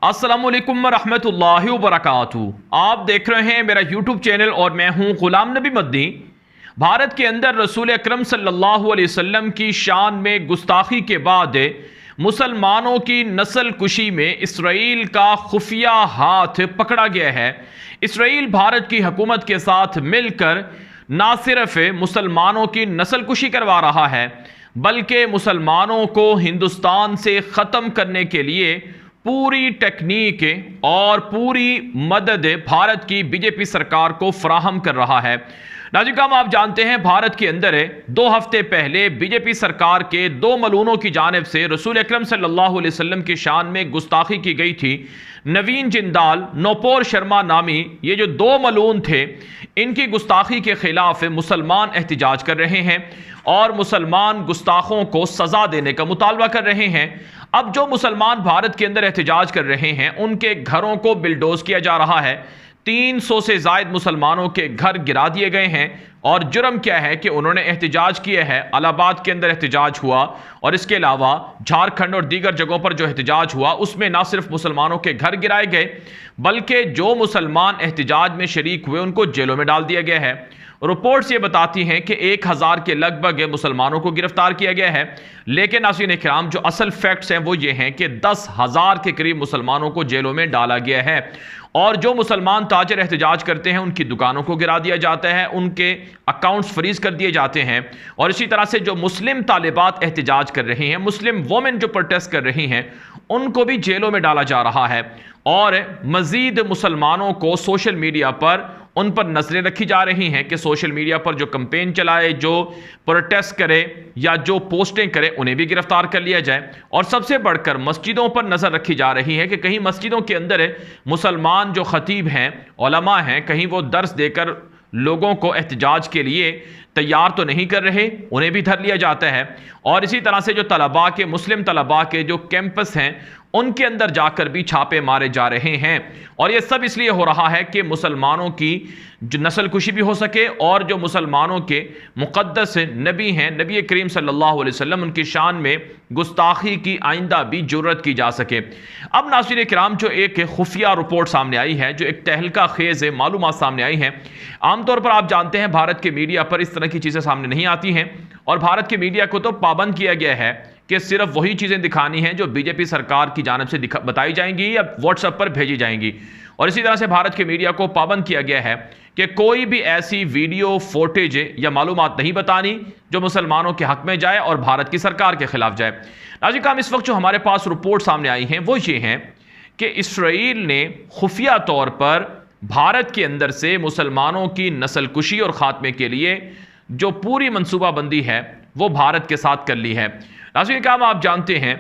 अस्सलामुअलैकुम वरहमतुल्लाहि वबरकातुहू। आप देख रहे हैं मेरा यूट्यूब चैनल और मैं हूं गुलाम नबी मद्दी। भारत के अंदर रसूल अकरम सल्लल्लाहु अलैहि वसल्लम की शान में गुस्ताखी के बाद मुसलमानों की नस्ल कुशी में इसराइल का खुफिया हाथ पकड़ा गया है। इसराइल भारत की हुकूमत के साथ मिलकर ना सिर्फ मुसलमानों की नस्ल कुशी करवा रहा है बल्कि मुसलमानों को हिंदुस्तान से ख़त्म करने के लिए पूरी टेक्निक और पूरी मदद भारत की बीजेपी सरकार को फराहम कर रहा है। नाज़रीन, आप जानते हैं भारत के अंदर 2 हफ्ते पहले बीजेपी सरकार के 2 मलूनों की जानिब से रसूल अकरम सल्लल्लाहु अलैहि वसल्लम की शान में गुस्ताखी की गई थी। नवीन जिंदाल, नौपोर शर्मा नामी ये जो 2 मलून थे, इनकी गुस्ताखी के खिलाफ मुसलमान एहतजाज कर रहे हैं और मुसलमान गुस्ताखों को सजा देने का मुतालबा कर रहे हैं। अब जो मुसलमान भारत के अंदर एहतजाज कर रहे हैं उनके घरों को बिल्डोज किया जा रहा है। 300 से ज़ायद मुसलमानों के घर गिरा दिए गए हैं और जुर्म क्या है कि उन्होंने एहतजाज किया है। इलाहाबाद के अंदर एहतजाज हुआ और इसके अलावा झारखंड और दीगर जगहों पर जो एहतजाज हुआ उसमें ना सिर्फ मुसलमानों के घर गिराए गए बल्कि जो मुसलमान एहतजाज में शरीक हुए उनको जेलों में डाल दिया गया है। रिपोर्ट्स ये बताती हैं कि 1000 के लगभग मुसलमानों को गिरफ्तार किया गया है, लेकिन नाज़रीन इकराम जो असल फैक्ट्स हैं वो ये हैं कि 10,000 के करीब मुसलमानों को जेलों में डाला गया है और जो मुसलमान ताजर एहतजाज करते हैं उनकी दुकानों को गिरा दिया जाता है, उनके अकाउंट्स फ्रीज कर दिए जाते हैं। और इसी तरह से जो मुस्लिम तालिबात एहतजाज कर रही हैं, मुस्लिम वोमेन जो प्रोटेस्ट कर रही हैं, उनको भी जेलों में डाला जा रहा है और मज़ीद मुसलमानों को सोशल मीडिया पर उन पर नजरें रखी जा रही हैं कि सोशल मीडिया पर जो कैंपेन चलाए, जो प्रोटेस्ट करे या जो पोस्टें करे, उन्हें भी गिरफ्तार कर लिया जाए। और सबसे बढ़कर मस्जिदों पर नजर रखी जा रही है कि कहीं मस्जिदों के अंदर मुसलमान जो खतीब हैं, उलमा हैं, कहीं वो दर्स देकर लोगों को एहतजाज के लिए तैयार तो नहीं कर रहे, उन्हें भी धर लिया जाता है। और इसी तरह से जो तलबा के, मुस्लिम तलबा के जो कैंपस हैं उनके अंदर जाकर भी छापे मारे जा रहे हैं। और ये सब इसलिए हो रहा है कि मुसलमानों की जो नस्ल कुशी भी हो सके और जो मुसलमानों के मुक़द्दस नबी हैं, नबी करीम सल्लल्लाहु अलैहि वसल्लम, उनकी शान में गुस्ताखी की आइंदा भी जुर्रत की जा सके। अब नाज़रीन किराम, जो एक खुफिया रिपोर्ट सामने आई है, जो एक तहलका खेज़ मालूमात सामने आई हैं, आमतौर पर आप जानते हैं भारत के मीडिया पर इस तरह की चीज़ें सामने नहीं आती हैं और भारत के मीडिया को तो पाबंद किया गया है कि सिर्फ वही चीज़ें दिखानी हैं जो बीजेपी सरकार की जानिब से बताई जाएंगी या व्हाट्सएप पर भेजी जाएंगी। और इसी तरह से भारत के मीडिया को पाबंद किया गया है कि कोई भी ऐसी वीडियो, फुटेज या मालूमात नहीं बतानी जो मुसलमानों के हक में जाए और भारत की सरकार के खिलाफ जाए। नाज़रीन, इस वक्त जो हमारे पास रिपोर्ट सामने आई हैं वो ये हैं कि इसराइल ने खुफिया तौर पर भारत के अंदर से मुसलमानों की नस्ल कुशी और ख़ात्मे के लिए जो पूरी मनसूबाबंदी है वो भारत के साथ कर ली है। नाज़रीन किराम, आप जानते हैं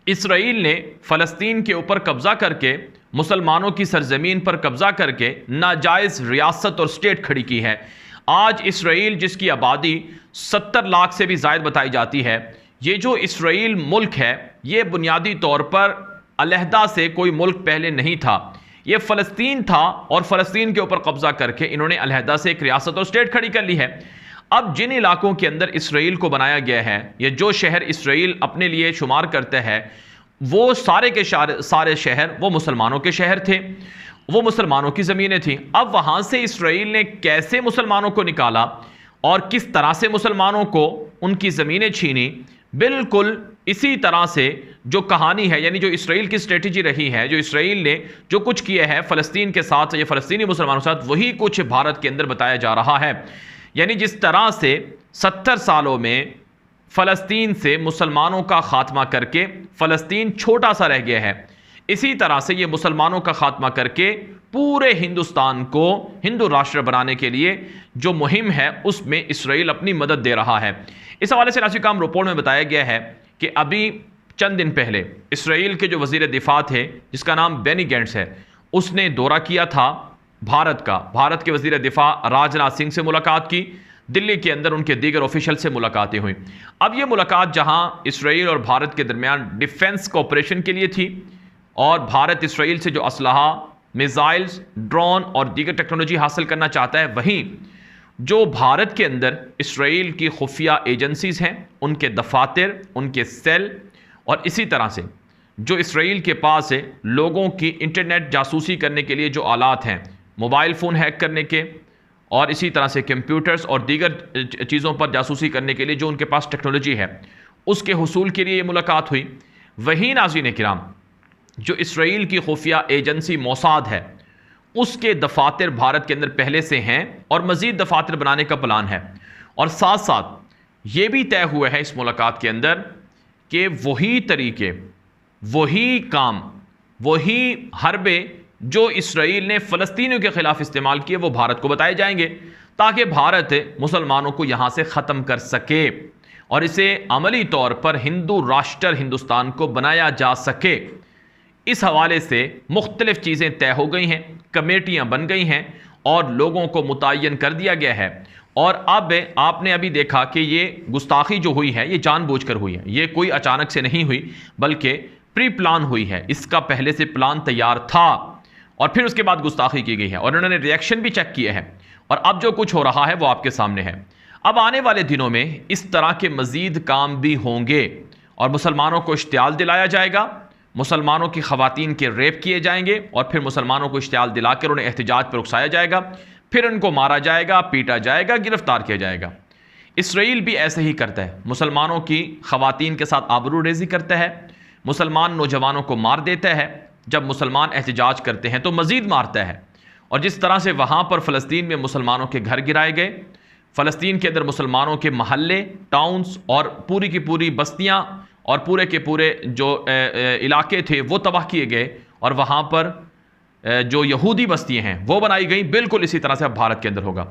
इसराइल ने फ़लस्तीन के ऊपर कब्ज़ा करके, मुसलमानों की सरजमीन पर कब्ज़ा करके नाजायज़ रियासत और स्टेट खड़ी की है। आज इसराइल जिसकी आबादी 70 लाख से भी ज़ायद बताई जाती है, ये जो इसराइल मुल्क है ये बुनियादी तौर पर अलहदा से कोई मुल्क पहले नहीं था, ये फ़लस्तीन था और फ़लस्तीन के ऊपर कब्ज़ा करके इन्होंने अलहदा से एक रियासत और स्टेट खड़ी कर ली है। अब जिन इलाकों के अंदर इसराइल को बनाया गया है, ये जो शहर इसराइल अपने लिए शुमार करता है, वो सारे के सारे शहर वो मुसलमानों के शहर थे, वो मुसलमानों की ज़मीनें थीं। अब वहाँ से इसराइल ने कैसे मुसलमानों को निकाला और किस तरह से मुसलमानों को उनकी ज़मीनें छीनी, बिल्कुल इसी तरह से जो कहानी है, यानी जो इसराइल की स्ट्रेटजी रही है, जो इसराइल ने जो कुछ किया है फ़लस्तीन के साथ या फ़लस्तीनी मुसलमानों के साथ, वही कुछ भारत के अंदर बताया जा रहा है। यानी जिस तरह से 70 सालों में फ़लस्तीन से मुसलमानों का ख़ात्मा करके फ़लस्तीन छोटा सा रह गया है, इसी तरह से ये मुसलमानों का ख़ात्मा करके पूरे हिंदुस्तान को हिंदू राष्ट्र बनाने के लिए जो मुहिम है उसमें इसराइल अपनी मदद दे रहा है। इस हवाले से नाज़रीन किराम रिपोर्ट में बताया गया है कि अभी चंद दिन पहले इसराइल के जो वज़ीर दिफ़ा थे, जिसका नाम बेनी गैंट्स है, उसने दौरा किया था भारत का। भारत के वज़ीर दिफ़ा राजनाथ सिंह से मुलाकात की, दिल्ली के अंदर उनके दीगर ऑफिशियल से मुलाकातें हुई। अब ये मुलाकात जहां इसराइल और भारत के दरमियान डिफेंस कोऑपरेशन के लिए थी और भारत इसराइल से जो असलहा, मिसाइल्स, ड्रोन और दीगर टेक्नोलॉजी हासिल करना चाहता है, वहीं जो भारत के अंदर इसराइल की खुफिया एजेंसीज़ हैं, उनके दफातर, उनके सेल और इसी तरह से जो इसराइल के पास है लोगों की इंटरनेट जासूसी करने के लिए जो आलात हैं, मोबाइल फ़ोन हैक करने के और इसी तरह से कंप्यूटर्स और दीगर चीज़ों पर जासूसी करने के लिए जो उनके पास टेक्नोलॉजी है, उसके हुसूल के लिए ये मुलाकात हुई। वहीं नाज़रीन किराम, जो इसराइल की खुफिया एजेंसी मोसाद है, उसके दफातर भारत के अंदर पहले से हैं और मज़ीद दफातर बनाने का प्लान है। और साथ साथ ये भी तय हुआ है इस मुलाकात के अंदर कि वही तरीके, वही काम, वही हरबे जो इसराइल ने फ़लस्तीनियों के ख़िलाफ़ इस्तेमाल किए वो भारत को बताए जाएंगे, ताकि भारत मुसलमानों को यहाँ से ख़त्म कर सके और इसे अमली तौर पर हिंदू राष्ट्र हिंदुस्तान को बनाया जा सके। इस हवाले से मुख्तलिफ़ चीज़ें तय हो गई हैं, कमेटियाँ बन गई हैं और लोगों को मुतय्यन कर दिया गया है। और अब आपने अभी देखा कि ये गुस्ताखी जो हुई है ये जानबूझकर हुई है, ये कोई अचानक से नहीं हुई बल्कि प्री प्लान हुई है। इसका पहले से प्लान तैयार था और फिर उसके बाद गुस्ताखी की गई है और उन्होंने रिएक्शन भी चेक किए हैं और अब जो कुछ हो रहा है वो आपके सामने है। अब आने वाले दिनों में इस तरह के मज़ीद काम भी होंगे और मुसलमानों को इश्तियाल दिलाया जाएगा, मुसलमानों की ख़वातीन के रेप किए जाएंगे और फिर मुसलमानों को इश्तियाल दिलाकर उन्हें एहतजाज पर उकसाया जाएगा, फिर उनको मारा जाएगा, पीटा जाएगा, गिरफ्तार किया जाएगा। इसराइल भी ऐसे ही करता है, मुसलमानों की ख़वातीन के साथ आबरू रेज़ी करता है, मुसलमान नौजवानों को मार देता है, जब मुसलमान एहतजाज करते हैं तो मज़ीद मारता है। और जिस तरह से वहाँ पर फ़लस्तीन में मुसलमानों के घर गिराए गए, फ़लस्तीन के अंदर मुसलमानों के महल्ले, टाउन्स और पूरी की पूरी बस्तियाँ और पूरे के पूरे जो इलाके थे वो तबाह किए गए और वहाँ पर जो यहूदी बस्तियाँ हैं वो बनाई गई। बिल्कुल इसी तरह से अब भारत के अंदर होगा।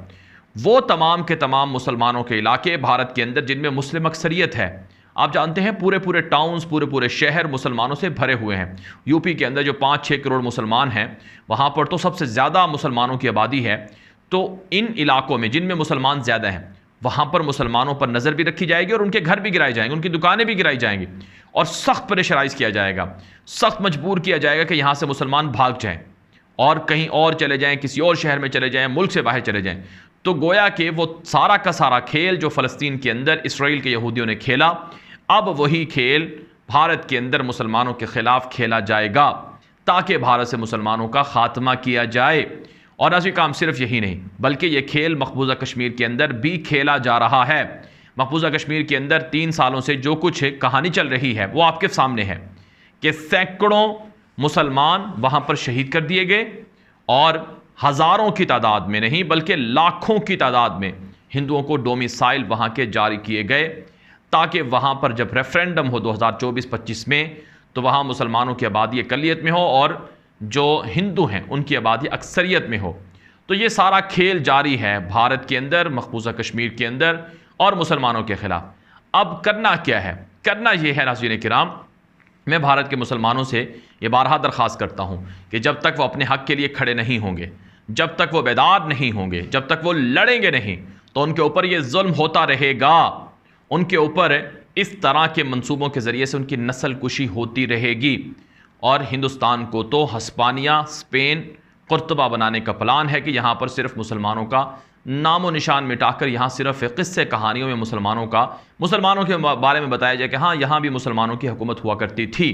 वो तमाम के तमाम मुसलमानों के इलाके भारत के अंदर जिनमें मुस्लिम अक्सरियत है, आप जानते हैं पूरे पूरे टाउन्स, पूरे पूरे शहर मुसलमानों से भरे हुए हैं। यूपी के अंदर जो 5-6 करोड़ मुसलमान हैं वहाँ पर तो सबसे ज़्यादा मुसलमानों की आबादी है। तो इन इलाकों में जिनमें मुसलमान ज़्यादा हैं वहाँ पर मुसलमानों पर नज़र भी रखी जाएगी और उनके घर भी गिराए जाएंगे, उनकी दुकानें भी गिराई जाएंगी और सख्त प्रेशराइज़ किया जाएगा, सख्त मजबूर किया जाएगा कि यहाँ से मुसलमान भाग जाएँ और कहीं और चले जाएँ, किसी और शहर में चले जाएँ, मुल्क से बाहर चले जाएँ। तो गोया कि वो सारा का सारा खेल जो फ़लस्तीन के अंदर इसराइल के यहूदियों ने खेला, अब वही खेल भारत के अंदर मुसलमानों के ख़िलाफ़ खेला जाएगा ताकि भारत से मुसलमानों का ख़ात्मा किया जाए। और ऐसी काम सिर्फ यही नहीं बल्कि ये खेल मकबूजा कश्मीर के अंदर भी खेला जा रहा है। मकबूजा कश्मीर के अंदर 3 सालों से जो कुछ कहानी चल रही है वो आपके सामने है कि सैकड़ों मुसलमान वहाँ पर शहीद कर दिए गए और हज़ारों की तादाद में नहीं बल्कि लाखों की तादाद में हिंदुओं को डोमिसाइल वहाँ के जारी किए गए ताकि वहाँ पर जब रेफरेंडम हो 2024-25 में तो वहाँ मुसलमानों की आबादी अक़लियत में हो और जो हिंदू हैं उनकी आबादी अक्सरियत में हो। तो ये सारा खेल जारी है भारत के अंदर, मकबूजा कश्मीर के अंदर और मुसलमानों के ख़िलाफ़। अब करना क्या है? करना ये है नाज़रीन किराम, मैं भारत के मुसलमानों से ये बारहा दरख्वास्त करता हूँ कि जब तक वो अपने हक़ के लिए खड़े नहीं होंगे, जब तक वो बेदार नहीं होंगे, जब तक वो लड़ेंगे नहीं तो उनके ऊपर ये जुल्म होता रहेगा, उनके ऊपर इस तरह के मंसूबों के ज़रिए से उनकी नस्ल कुशी होती रहेगी। और हिंदुस्तान को तो हस्पानिया, स्पेन, कुर्तबा बनाने का प्लान है कि यहाँ पर सिर्फ मुसलमानों का नामो निशान मिटाकर यहाँ सिर्फ क़िस्से कहानियों में मुसलमानों के बारे में बताया जाए कि हाँ यहाँ भी मुसलमानों की हुकूमत हुआ करती थी।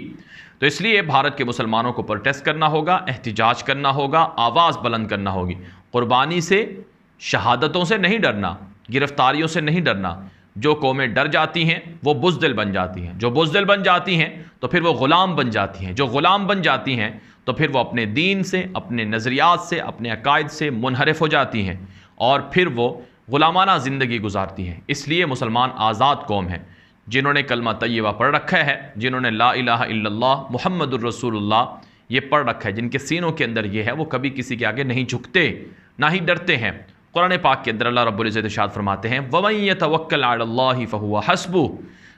तो इसलिए भारत के मुसलमानों को प्रोटेस्ट करना होगा, एहतिजाज करना होगा, आवाज़ बुलंद करना होगी। कुर्बानी से, शहादतों से नहीं डरना, गिरफ्तारियों से नहीं डरना। जो कौमें डर जाती हैं वो बुज़दिल बन जाती हैं, जो बुज़दिल बन जाती हैं तो फिर वो ग़ुलाम बन जाती हैं, जो ग़ुलाम बन जाती हैं तो फिर वो अपने दीन से, अपने नज़रियात से, अपने अकायद से मुनहरिफ हो जाती हैं और फिर वो ग़ुलामाना ज़िंदगी गुजारती हैं। इसलिए मुसलमान आज़ाद कौम है जिन्होंने कलमा तय्यबा पढ़ रखा है, जिन्होंने ला इलाहा इल्लल्लाह मुहम्मदुर रसूलुल्लाह ये पढ़ रखा है, जिनके सीनों के अंदर ये है, वो कभी किसी के आगे नहीं झुकते, ना ही डरते हैं। कुरान पाक के अंदर अल्लाह रब्बुल इज़्ज़त इरशाद फरमाते हैं, वमन यतवक्कल अलल्लाहि फहुवा हस्बुह,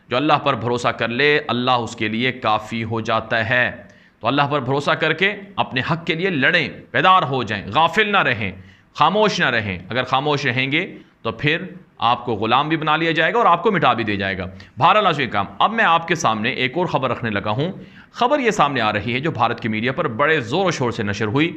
जो अल्लाह पर भरोसा कर ले अल्लाह उसके लिए काफ़ी हो जाता है। तो अल्लाह पर भरोसा करके अपने हक़ के लिए लड़ें, बेदार हो जाएं, गाफिल ना रहें, खामोश ना रहें। अगर खामोश रहेंगे तो फिर आपको ग़ुलाम भी बना लिया जाएगा और आपको मिटा भी दिया जाएगा। बहरहाल आज काम, अब मैं आपके सामने एक और ख़बर रखने लगा हूँ। ख़बर ये सामने आ रही है जो भारत की मीडिया पर बड़े ज़ोर शोर से नशर हुई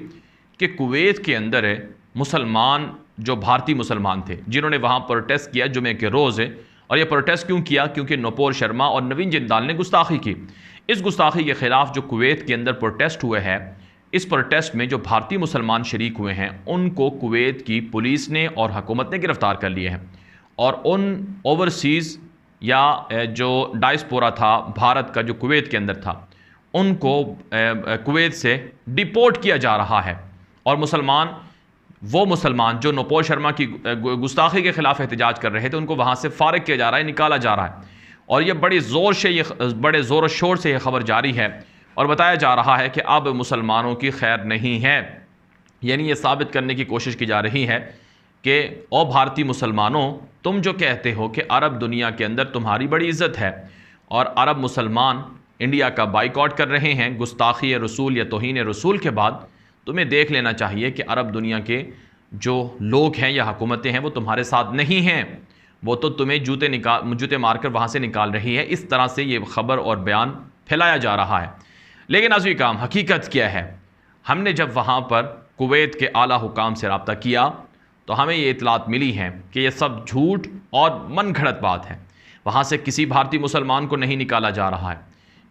कि कुवैत के अंदर मुसलमान, जो भारतीय मुसलमान थे जिन्होंने वहाँ प्रोटेस्ट किया जुमे के रोज़, और ये प्रोटेस्ट क्यों किया? क्योंकि नूपुर शर्मा और नवीन जिंदाल ने गुस्ताखी की। इस गुस्ताखी के ख़िलाफ़ जो कुवैत के अंदर प्रोटेस्ट हुए हैं, इस प्रोटेस्ट में जो भारतीय मुसलमान शरीक हुए हैं उनको कुवैत की पुलिस ने और हुकूमत ने गिरफ़्तार कर लिए हैं और उन ओवरसीज़ या जो डायस्पोरा था भारत का जो कुवैत के अंदर था उनको कुवैत से डिपोर्ट किया जा रहा है। और वो मुसलमान जो नौपोर शर्मा की गुस्ताखी के ख़िलाफ़ एहतजाज कर रहे थे उनको वहाँ से फ़ारिग किया जा रहा है, निकाला जा रहा है। और ये बड़े ज़ोर शोर से ये ख़बर जारी है और बताया जा रहा है कि अब मुसलमानों की खैर नहीं है। यानी ये साबित करने की कोशिश की जा रही है कि ओ भारतीय मुसलमानों, तुम जो कहते हो कि अरब दुनिया के अंदर तुम्हारी बड़ी इज़्ज़त है और अरब मुसलमान इंडिया का बाइकआउट कर रहे हैं गुस्ताखी रसूल या तौहीन रसूल के बाद, तुम्हें देख लेना चाहिए कि अरब दुनिया के जो लोग हैं या हुकूमतें हैं वो तुम्हारे साथ नहीं हैं, वो तो तुम्हें जूते मारकर वहाँ से निकाल रही है। इस तरह से ये ख़बर और बयान फैलाया जा रहा है। लेकिन अज़ीज़ काम हकीकत क्या है? हमने जब वहाँ पर कुवैत के आला हुकाम से रब्ता किया तो हमें ये इतलात मिली हैं कि ये सब झूठ और मनगढ़ंत बात है। वहाँ से किसी भारतीय मुसलमान को नहीं निकाला जा रहा है,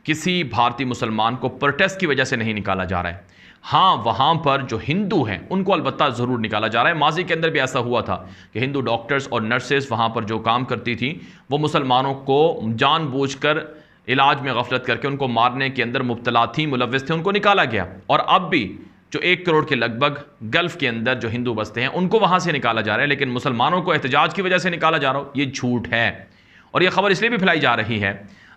किसी भारतीय मुसलमान को प्रोटेस्ट की वजह से नहीं निकाला जा रहा है। हाँ, वहाँ पर जो हिंदू हैं उनको अलबत्ता ज़रूर निकाला जा रहा है। माजी के अंदर भी ऐसा हुआ था कि हिंदू डॉक्टर्स और नर्सेस वहाँ पर जो काम करती थी वो मुसलमानों को जानबूझकर इलाज में गफलत करके उनको मारने के अंदर मुब्तला थी, मुलव्विस थे, उनको निकाला गया। और अब भी जो 1 करोड़ के लगभग गल्फ़ के अंदर जो हिंदू बसते हैं उनको वहाँ से निकाला जा रहा है, लेकिन मुसलमानों को एहतजाज की वजह से निकाला जा रहा हो, ये झूठ है। और ये ख़बर इसलिए भी फैलाई जा रही है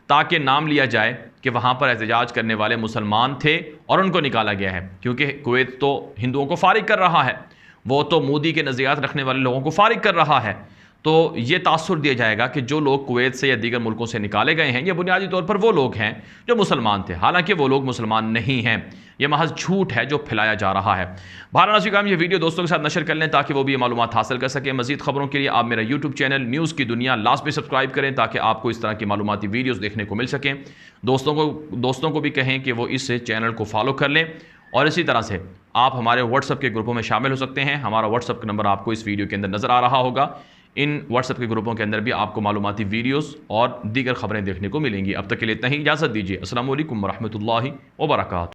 ताकि नाम लिया जाए कि वहाँ पर एहतजाज करने वाले मुसलमान थे और उनको निकाला गया है, क्योंकि कुवैत तो हिंदुओं को फारिग कर रहा है, वो तो मोदी के नज़रियात रखने वाले लोगों को फारिग कर रहा है। तो ये तासुर दिया जाएगा कि जो लोग कुवैत से या दीगर मुल्कों से निकाले गए हैं ये बुनियादी तौर पर वो लोग हैं जो मुसलमान थे, हालांकि वो लोग मुसलमान नहीं हैं। ये महज झूठ है जो फैलाया जा रहा है। बहरहाल नाज़रीन किराम, ये वीडियो दोस्तों के साथ नशर कर लें ताकि वो भी ये मालूमात हासिल कर सकें। मज़ीद खबरों के लिए आप मेरा यूट्यूब चैनल न्यूज़ की दुनिया लाजमी सब्सक्राइब करें ताकि आपको इस तरह की मालूमाती वीडियोज़ देखने को मिल सकें। दोस्तों को भी कहें कि वो इस चैनल को फॉलो कर लें और इसी तरह से आप हमारे व्हाट्सएप के ग्रुपों में शामिल हो सकते हैं। हमारा व्हाट्सएप का नंबर आपको इस वीडियो के अंदर नज़र आ रहा होगा। इन व्हाट्सएप के ग्रुपों के अंदर भी आपको मालूमाती वीडियोस और दीगर खबरें देखने को मिलेंगी। अब तक के लिए इतना ही, इजाज़त दीजिए। अस्सलाम वालेकुम रहमतुल्लाहि व बरकातहू।